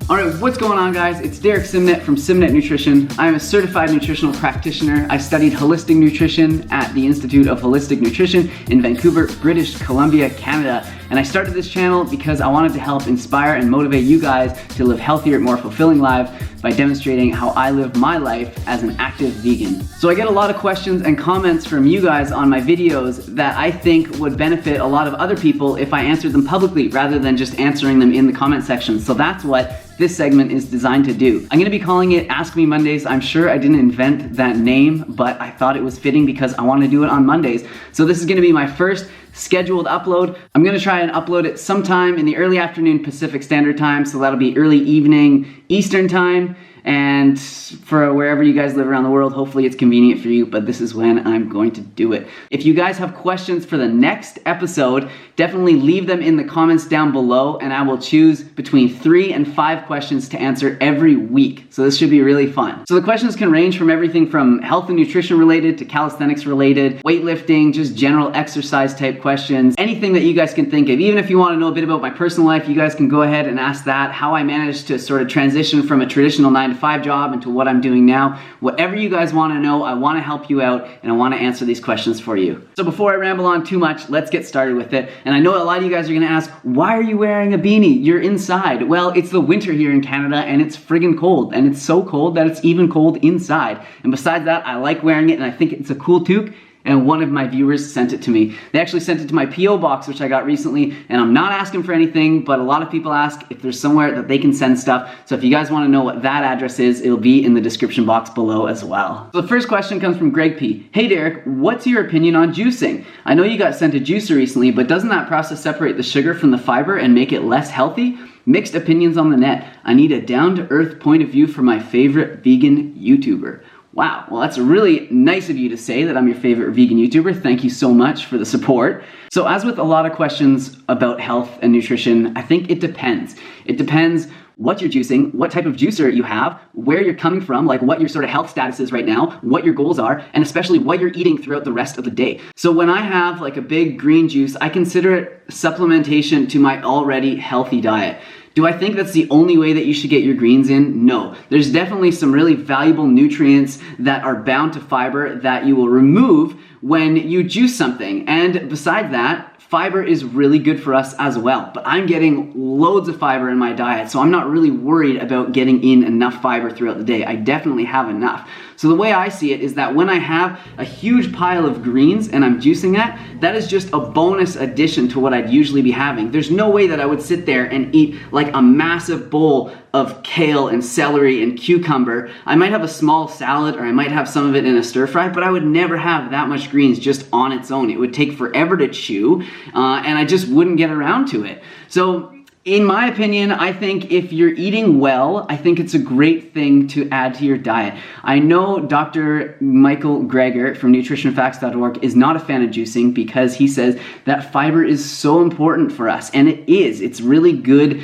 Alright, what's going on guys? It's Derek Simnett from Simnett Nutrition. I am a certified nutritional practitioner. I studied holistic nutrition at the Institute of Holistic Nutrition in Vancouver, British Columbia, Canada. And I started this channel because I wanted to help inspire and motivate you guys to live healthier, more fulfilling lives by demonstrating how I live my life as an active vegan. So I get a lot of questions and comments from you guys on my videos that I think would benefit a lot of other people if I answered them publicly rather than just answering them in the comment section. So that's what this segment is designed to do. I'm gonna be calling it Ask Me Mondays. I'm sure I didn't invent that name, but I thought it was fitting because I want to do it on Mondays. So this is gonna be my first scheduled upload. I'm gonna try and upload it sometime in the early afternoon Pacific Standard Time, so that'll be early evening Eastern Time. And for wherever you guys live around the world, hopefully it's convenient for you, but this is when I'm going to do it. If you guys have questions for the next episode, definitely leave them in the comments down below and I will choose between 3 and 5 questions to answer every week. So this should be really fun. So the questions can range from everything from health and nutrition related to calisthenics related, weightlifting, just general exercise type questions, anything that you guys can think of. Even if you want to know a bit about my personal life, you guys can go ahead and ask that, how I managed to sort of transition from a traditional 9-to-5 job into what I'm doing now. Whatever you guys want to know, I want to help you out and I want to answer these questions for you. So before I ramble on too much, let's get started with it. And I know a lot of you guys are going to ask, why are you wearing a beanie? You're inside. Well, it's the winter here in Canada and it's friggin' cold, and it's so cold that it's even cold inside. And besides that, I like wearing it and I think it's a cool toque. And one of my viewers sent it to me. They actually sent it to my P.O. box, which I got recently, and I'm not asking for anything, but a lot of people ask if there's somewhere that they can send stuff. So if you guys want to know what that address is, it'll be in the description box below as well. So the first question comes from Greg P. Hey Derek, what's your opinion on juicing? I know you got sent a juicer recently, but doesn't that process separate the sugar from the fiber and make it less healthy? Mixed opinions on the net. I need a down-to-earth point of view from my favorite vegan YouTuber. Wow, well that's really nice of you to say that I'm your favorite vegan YouTuber. Thank you so much for the support. So as with a lot of questions about health and nutrition, I think it depends. It depends what you're juicing, what type of juicer you have, where you're coming from, like what your sort of health status is right now, what your goals are, and especially what you're eating throughout the rest of the day. So when I have like a big green juice, I consider it supplementation to my already healthy diet. Do I think that's the only way that you should get your greens in? No. There's definitely some really valuable nutrients that are bound to fiber that you will remove when you juice something. And besides that, fiber is really good for us as well. But I'm getting loads of fiber in my diet, so I'm not really worried about getting in enough fiber throughout the day. I definitely have enough. So the way I see it is that when I have a huge pile of greens and I'm juicing that is just a bonus addition to what I'd usually be having. There's no way that I would sit there and eat like a massive bowl of kale and celery and cucumber. I might have a small salad or I might have some of it in a stir fry, but I would never have that much greens just on its own. It would take forever to chew and I just wouldn't get around to it. So in my opinion, I think if you're eating well, I think it's a great thing to add to your diet. I know Dr. Michael Greger from nutritionfacts.org is not a fan of juicing because he says that fiber is so important for us, and it is. It's really good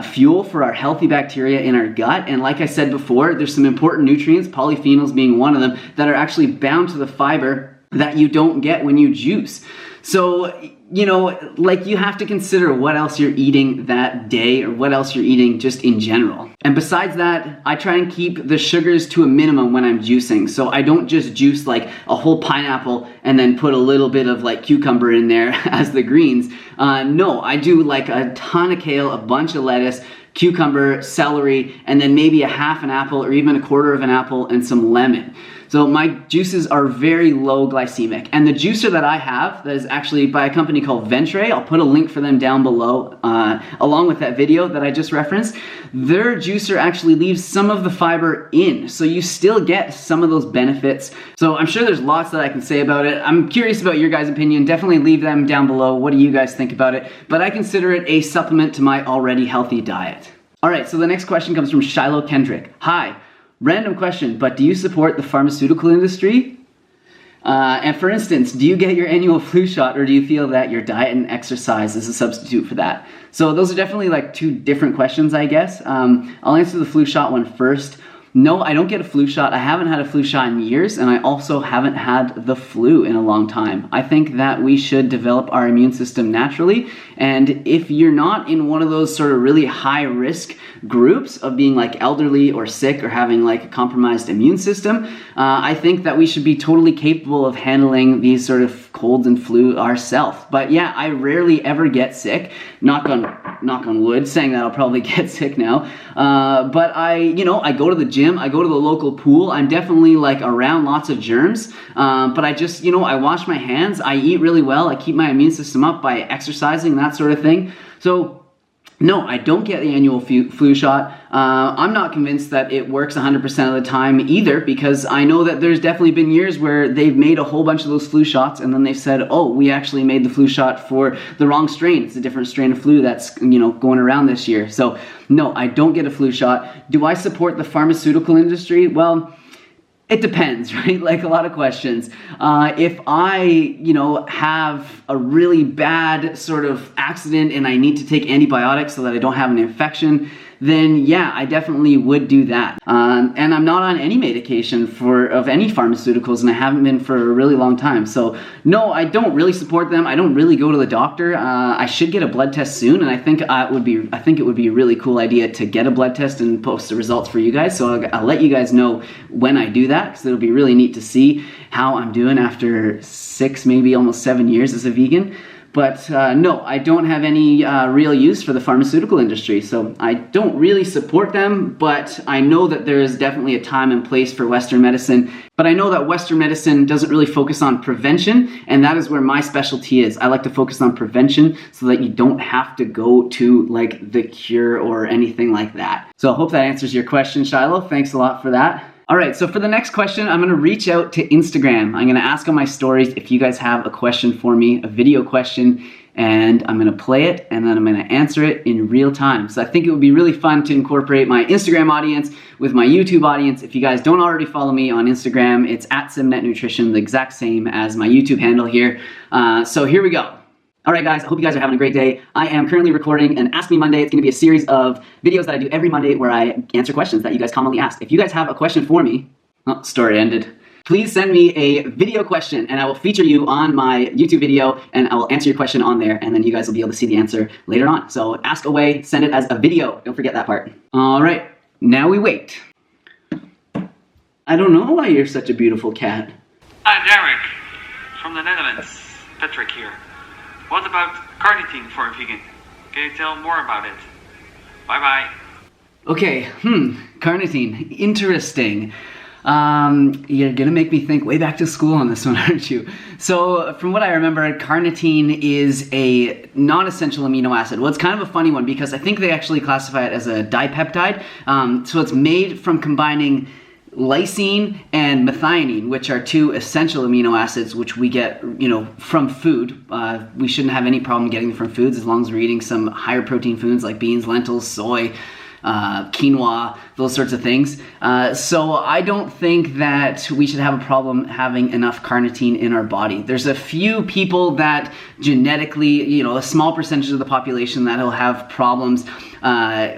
fuel for our healthy bacteria in our gut, and like I said before, there's some important nutrients, polyphenols being one of them, that are actually bound to the fiber that you don't get when you juice. So, you know, like you have to consider what else you're eating that day or what else you're eating just in general. And besides that, I try and keep the sugars to a minimum when I'm juicing. So I don't just juice like a whole pineapple and then put a little bit of like cucumber in there as the greens. No, I do like a ton of kale, a bunch of lettuce, cucumber, celery, and then maybe a half an apple or even a quarter of an apple and some lemon. So my juices are very low glycemic. And the juicer that I have, that is actually by a company called Ventray, I'll put a link for them down below, along with that video that I just referenced, their juicer actually leaves some of the fiber in. So you still get some of those benefits. So I'm sure there's lots that I can say about it. I'm curious about your guys' opinion. Definitely leave them down below. What do you guys think about it? But I consider it a supplement to my already healthy diet. All right, so the next question comes from Shiloh Kendrick. Hi. Random question, but do you support the pharmaceutical industry? And for instance, do you get your annual flu shot or do you feel that your diet and exercise is a substitute for that? So those are definitely like two different questions, I guess. I'll answer the flu shot one first. No, I don't get a flu shot. I haven't had a flu shot in years, and I also haven't had the flu in a long time. I think that we should develop our immune system naturally, and if you're not in one of those sort of really high risk groups of being like elderly or sick or having like a compromised immune system, I think that we should be totally capable of handling these sort of colds and flu ourselves. But yeah, I rarely ever get sick. Knock on wood, saying that I'll probably get sick now. But I go to the gym, I go to the local pool. I'm definitely like around lots of germs. But I just, I wash my hands, I eat really well, I keep my immune system up by exercising, that sort of thing. So no, I don't get the annual flu shot. I'm not convinced that it works 100% of the time either, because I know that there's definitely been years where they've made a whole bunch of those flu shots and then they've said, oh, we actually made the flu shot for the wrong strain. It's a different strain of flu that's, going around this year. So no, I don't get a flu shot. Do I support the pharmaceutical industry? Well, it depends, right? Like a lot of questions. If I, have a really bad sort of accident and I need to take antibiotics so that I don't have an infection, then yeah, I definitely would do that. And I'm not on any medication of any pharmaceuticals, and I haven't been for a really long time. So no, I don't really support them. I don't really go to the doctor. I should get a blood test soon, and I think it would be a really cool idea to get a blood test and post the results for you guys. So I'll let you guys know when I do that, because it'll be really neat to see how I'm doing after 6, maybe almost 7 years as a vegan. But no, I don't have any real use for the pharmaceutical industry, so I don't really support them, but I know that there is definitely a time and place for Western medicine. But I know that Western medicine doesn't really focus on prevention, and that is where my specialty is. I like to focus on prevention so that you don't have to go to like the cure or anything like that. So I hope that answers your question, Shiloh. Thanks a lot for that. All right, so for the next question, I'm gonna reach out to Instagram. I'm gonna ask on my stories if you guys have a question for me, a video question, and I'm gonna play it, and then I'm gonna answer it in real time. So I think it would be really fun to incorporate my Instagram audience with my YouTube audience. If you guys don't already follow me on Instagram, it's at Simnett Nutrition, the exact same as my YouTube handle here. So here we go. All right, guys, I hope you guys are having a great day. I am currently recording an Ask Me Monday. It's going to be a series of videos that I do every Monday where I answer questions that you guys commonly ask. If you guys have a question for me, oh, story ended. Please send me a video question and I will feature you on my YouTube video and I will answer your question on there, and then you guys will be able to see the answer later on. So ask away, send it as a video. Don't forget that part. All right, now we wait. I don't know why you're such a beautiful cat. Hi, Derek from the Netherlands. Patrick here. What about carnitine for a vegan? Can you tell more about it? Bye-bye. Okay, carnitine. Interesting. You're gonna make me think way back to school on this one, aren't you? So from what I remember, carnitine is a non-essential amino acid. Well, it's kind of a funny one because I think they actually classify it as a dipeptide. So it's made from combining lysine and methionine, which are two essential amino acids which we get, from food. We shouldn't have any problem getting them from foods as long as we're eating some higher protein foods like beans, lentils, soy, quinoa, those sorts of things. So I don't think that we should have a problem having enough carnitine in our body. There's a few people that genetically, a small percentage of the population that'll have problems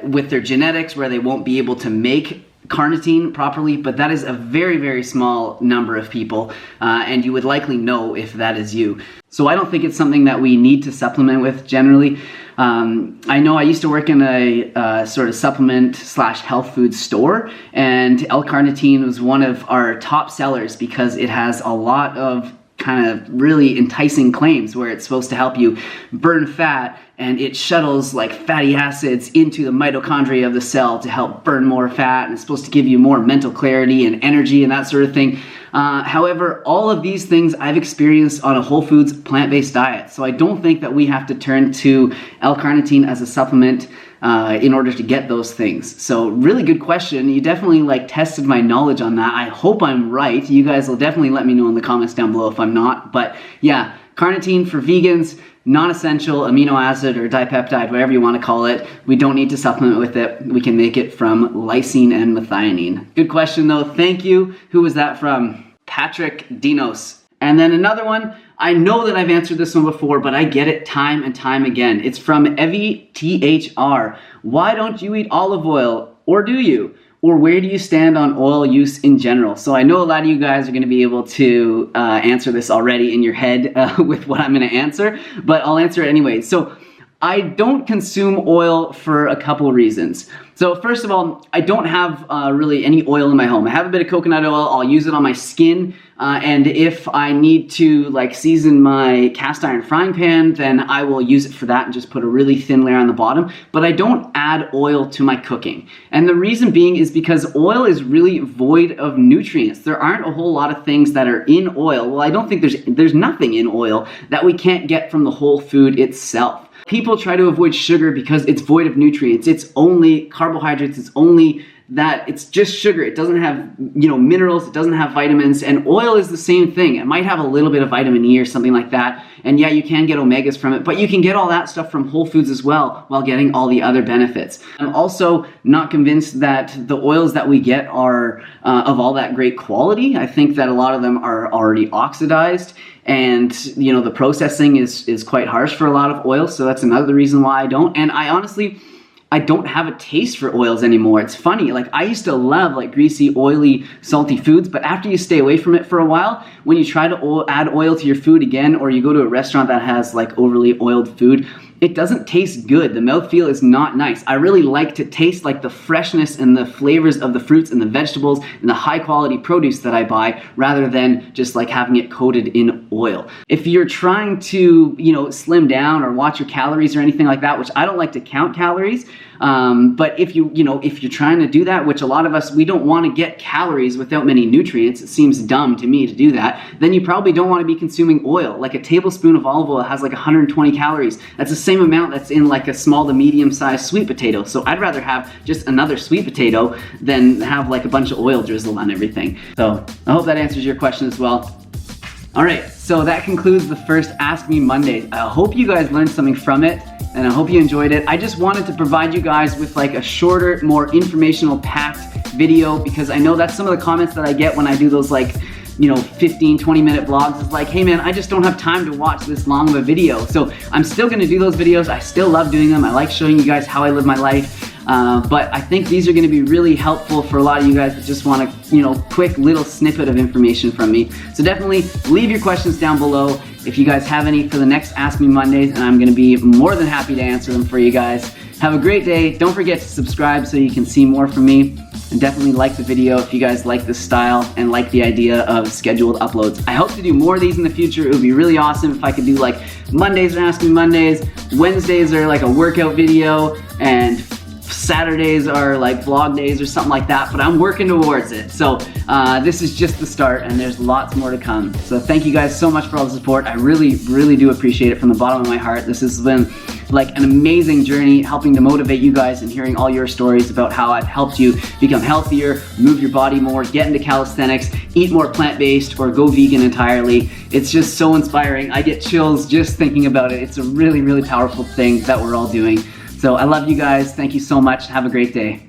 with their genetics where they won't be able to make carnitine properly, but that is a very, very small number of people, and you would likely know if that is you. So I don't think it's something that we need to supplement with generally. I know I used to work in a sort of supplement / health food store, and L-carnitine was one of our top sellers because it has a lot of kind of really enticing claims where it's supposed to help you burn fat, and it shuttles like fatty acids into the mitochondria of the cell to help burn more fat, and it's supposed to give you more mental clarity and energy and that sort of thing. However, all of these things I've experienced on a whole foods plant-based diet, so I don't think that we have to turn to L-carnitine as a supplement in order to get those things. So really good question. You definitely tested my knowledge on that. I hope I'm right. You guys will definitely let me know in the comments down below if I'm not. But yeah, carnitine for vegans, non-essential amino acid or dipeptide, whatever you want to call it. We don't need to supplement with it. We can make it from lysine and methionine. Good question though. Thank you. Who was that from? Patrick Dinos. And then another one, I know that I've answered this one before, but I get it time and time again. It's from Evie THR. Why don't you eat olive oil? Or do you? or where do you stand on oil use in general? So I know a lot of you guys are going to be able to answer this already in your head with what I'm going to answer, but I'll answer it anyway. So I don't consume oil for a couple reasons. So first of all, I don't have really any oil in my home. I have a bit of coconut oil. I'll use it on my skin. And if I need to like season my cast iron frying pan, then I will use it for that and just put a really thin layer on the bottom. But I don't add oil to my cooking. And the reason being is because oil is really void of nutrients. There aren't a whole lot of things that are in oil. Well, I don't think there's nothing in oil that we can't get from the whole food itself. People try to avoid sugar because it's void of nutrients. It's only carbohydrates. It's only that it's just sugar. It doesn't have, minerals. It doesn't have vitamins. And oil is the same thing. It might have a little bit of vitamin E or something like that. And yeah, you can get omegas from it, but you can get all that stuff from whole foods as well while getting all the other benefits. I'm also not convinced that the oils that we get are of all that great quality. I think that a lot of them are already oxidized. And, the processing is quite harsh for a lot of oils. So that's another reason why I don't. And I don't have a taste for oils anymore. It's funny, like I used to love like greasy, oily, salty foods, but after you stay away from it for a while, when you try to add oil to your food again, or you go to a restaurant that has like overly oiled food, it doesn't taste good. The mouthfeel is not nice. I really like to taste like the freshness and the flavors of the fruits and the vegetables and the high quality produce that I buy, rather than just like having it coated in oil. If you're trying to, slim down or watch your calories or anything like that, which I don't like to count calories, but if you're trying to do that, which a lot of us, we don't want to get calories without many nutrients, it seems dumb to me to do that, then you probably don't want to be consuming oil. Like a tablespoon of olive oil has like 120 calories. That's the same amount that's in like a small to medium sized sweet potato. So I'd rather have just another sweet potato than have like a bunch of oil drizzled on everything. So I hope that answers your question as well. All right, so that concludes the first Ask Me Mondays. I hope you guys learned something from it, and I hope you enjoyed it. I just wanted to provide you guys with like a shorter, more informational packed video, because I know that's some of the comments that I get when I do those like 15, 20-minute vlogs. Is like, hey man, I just don't have time to watch this long of a video. So I'm still gonna do those videos. I still love doing them. I like showing you guys how I live my life. But I think these are gonna be really helpful for a lot of you guys that just want a quick little snippet of information from me. So definitely leave your questions down below if you guys have any for the next Ask Me Mondays, and I'm gonna be more than happy to answer them for you guys. Have a great day. Don't forget to subscribe so you can see more from me. And definitely like the video if you guys like this style and like the idea of scheduled uploads. I hope to do more of these in the future. It would be really awesome if I could do like Mondays are Ask Me Mondays, Wednesdays are like a workout video, and Saturdays are like vlog days or something like that, but I'm working towards it. So this is just the start, and there's lots more to come. So thank you guys so much for all the support. I really, really do appreciate it from the bottom of my heart. This has been like an amazing journey, helping to motivate you guys and hearing all your stories about how I've helped you become healthier, move your body more, get into calisthenics, eat more plant-based, or go vegan entirely. It's just so inspiring. I get chills just thinking about it. It's a really, really powerful thing that we're all doing. So I love you guys. Thank you so much. Have a great day.